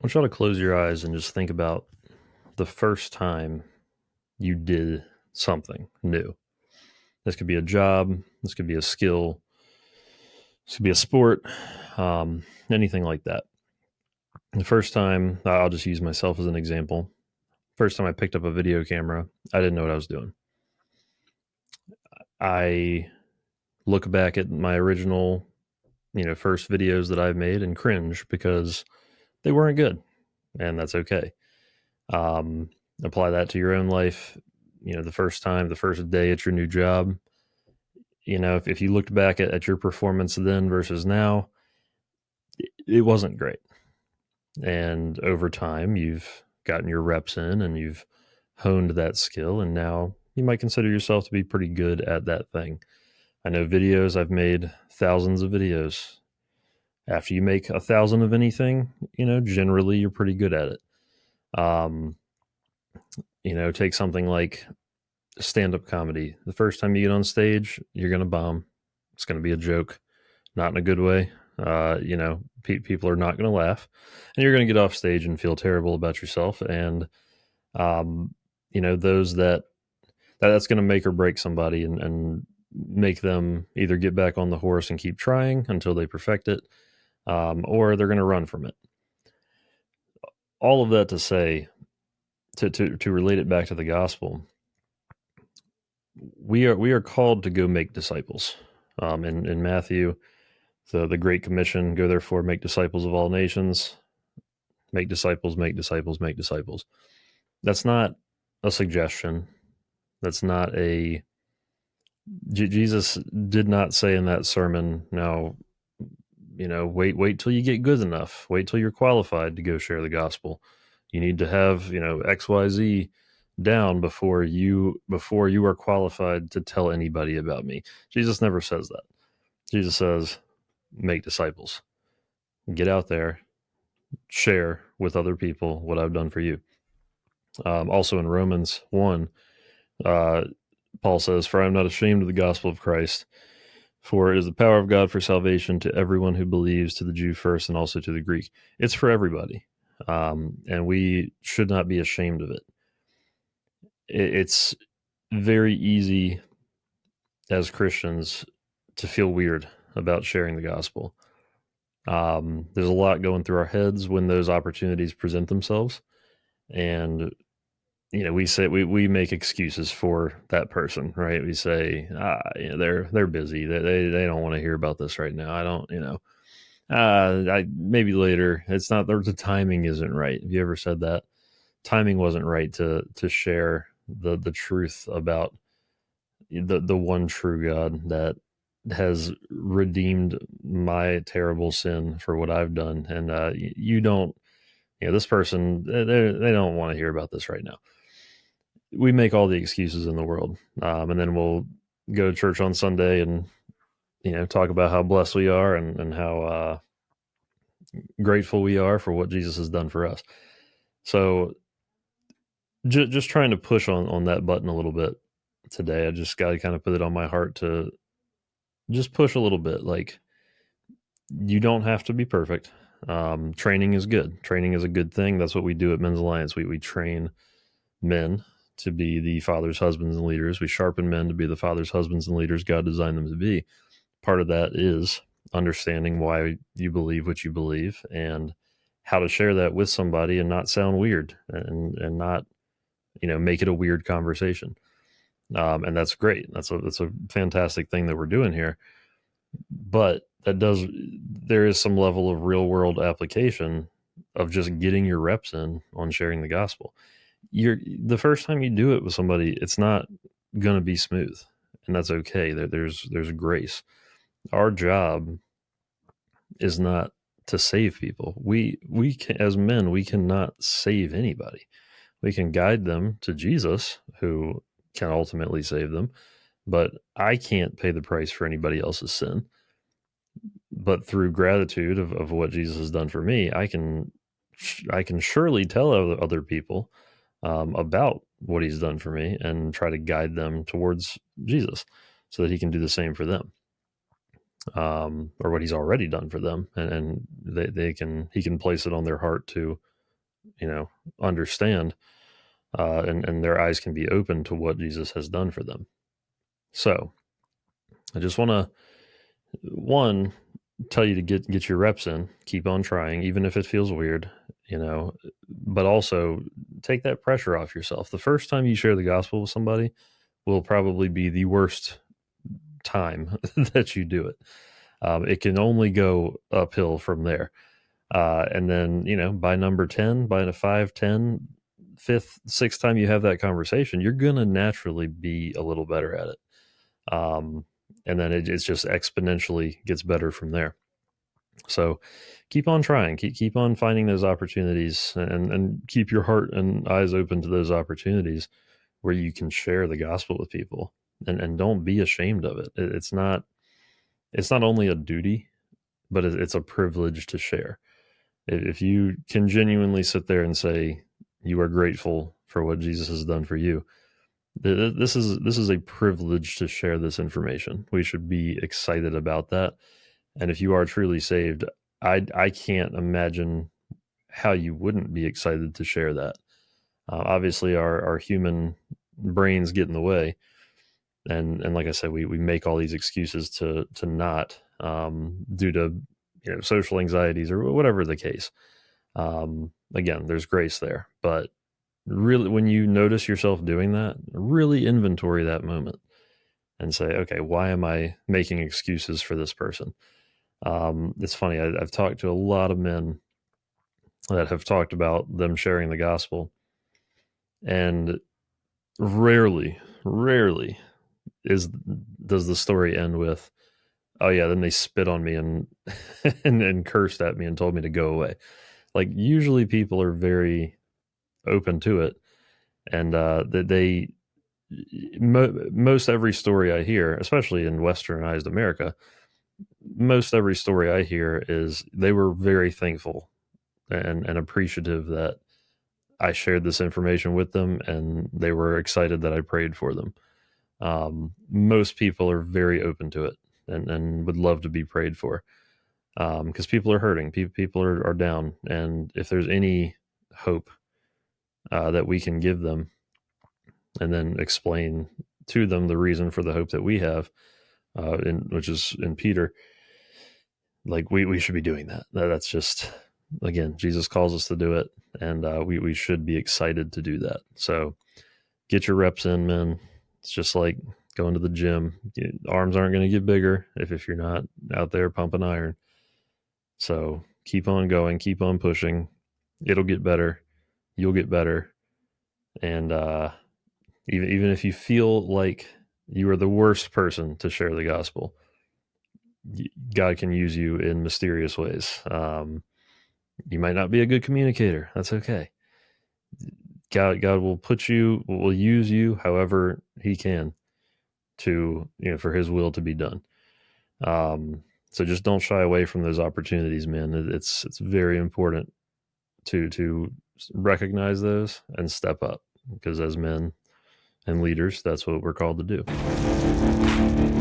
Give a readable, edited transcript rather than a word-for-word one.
want y'all to close your eyes and just think about the first time you did something new. This could be a job, this could be a skill, this could be a sport, anything like that. The first time, I'll just use myself as an example. First time I picked up a video camera, I didn't know what I was doing. I look back at my original, first videos that I've made and cringe because they weren't good, and that's okay. Apply that to your own life. The first time, the first day at your new job, if you looked back at your performance then versus now, it wasn't great. And over time, you've gotten your reps in and you've honed that skill. And now you might consider yourself to be pretty good at that thing. I know videos, I've made thousands of videos. After you make 1,000 of anything, generally you're pretty good at it. Take something like stand-up comedy. The first time you get on stage, you're going to bomb. It's going to be a joke, not in a good way. People are not going to laugh, and you're going to get off stage and feel terrible about yourself. And those that's going to make or break somebody and make them either get back on the horse and keep trying until they perfect it, or they're going to run from it. All of that to say, to relate it back to the gospel, we are called to go make disciples. In Matthew, the Great Commission, go therefore make disciples of all nations, make disciples, make disciples, make disciples. That's not a suggestion. That's not Jesus did not say in that sermon, now, wait till you get good enough. Wait till you're qualified to go share the gospel. You need to have, XYZ down before you are qualified to tell anybody about me. Jesus never says that. Jesus says, make disciples. Get out there, share with other people what I've done for you. Also in Romans 1, Paul says, for I am not ashamed of the gospel of Christ, for it is the power of God for salvation to everyone who believes, to the Jew first and also to the Greek. It's for everybody. And we should not be ashamed of it. It's very easy as Christians to feel weird about sharing the gospel. There's a lot going through our heads when those opportunities present themselves. And, we say we make excuses for that person, right? We say, they're busy. They don't want to hear about this right now. I don't, maybe later. It's not, the timing isn't right. Have you ever said that? Timing wasn't right to share the truth about the one true God that has redeemed my terrible sin for what I've done. And you don't, this person, they don't want to hear about this right now. We make all the excuses in the world, and then we'll go to church on Sunday and talk about how blessed we are and how grateful we are for what Jesus has done for us. So just trying to push on that button a little bit today. I just got to kind of put it on my heart to just push a little bit. Like, you don't have to be perfect. Training is good. Training is a good thing. That's what we do at Men's Alliance. We train men to be the father's husbands and leaders. We sharpen men to be the father's husbands and leaders God designed them to be. Part of that is understanding why you believe what you believe and how to share that with somebody and not sound weird and not, make it a weird conversation. And that's great. That's a fantastic thing that we're doing here. But there is some level of real world application of just getting your reps in on sharing the gospel. The first time you do it with somebody, it's not going to be smooth, and that's okay. There's grace. Our job is not to save people. We can, as men, we cannot save anybody. We can guide them to Jesus, who can ultimately save them, but I can't pay the price for anybody else's sin. But through gratitude of what Jesus has done for me, I can surely tell other people about what he's done for me and try to guide them towards Jesus so that he can do the same for them, or what he's already done for them. And he can place it on their heart to understand, and their eyes can be open to what Jesus has done for them. So I just want to, one, tell you to get your reps in, keep on trying, even if it feels weird, but also take that pressure off yourself. The first time you share the gospel with somebody will probably be the worst time that you do it. It can only go uphill from there. And then, by number 10, by the 5, 10, fifth, sixth time you have that conversation, you're going to naturally be a little better at it. And then it's just exponentially gets better from there. So keep on trying, keep on finding those opportunities, and keep your heart and eyes open to those opportunities where you can share the gospel with people, and don't be ashamed of it. It's not only a duty, but it's a privilege to share. If you can genuinely sit there and say you are grateful for what Jesus has done for you, this is a privilege to share this information. We should be excited about that. And if you are truly saved, I can't imagine how you wouldn't be excited to share that. Obviously, our human brains get in the way, and like I said, we make all these excuses to not, due to social anxieties or whatever the case. Again, there's grace there, but really, when you notice yourself doing that, really inventory that moment and say, okay, why am I making excuses for this person? It's funny. I've talked to a lot of men that have talked about them sharing the gospel, and rarely does the story end with, oh yeah, then they spit on me and and cursed at me and told me to go away. Like, usually people are very open to it, and that most every story I hear, especially in westernized America, most every story I hear is they were very thankful and appreciative that I shared this information with them, and they were excited that I prayed for them. Most people are very open to it, and would love to be prayed for, because people are hurting, people are down, and if there's any hope that we can give them, and then explain to them the reason for the hope that we have, which is in Peter, like we should be doing that. That's just, again, Jesus calls us to do it, and we should be excited to do that. So get your reps in, man. It's just like going to the gym. Arms aren't going to get bigger if you're not out there pumping iron. So keep on going, keep on pushing. It'll get better. You'll get better. And even if you feel like you are the worst person to share the gospel, God can use you in mysterious ways. You might not be a good communicator. That's okay. God will use you however He can to, for His will to be done. So just don't shy away from those opportunities, man. It's very important to recognize those and step up, because as men and leaders, that's what we're called to do.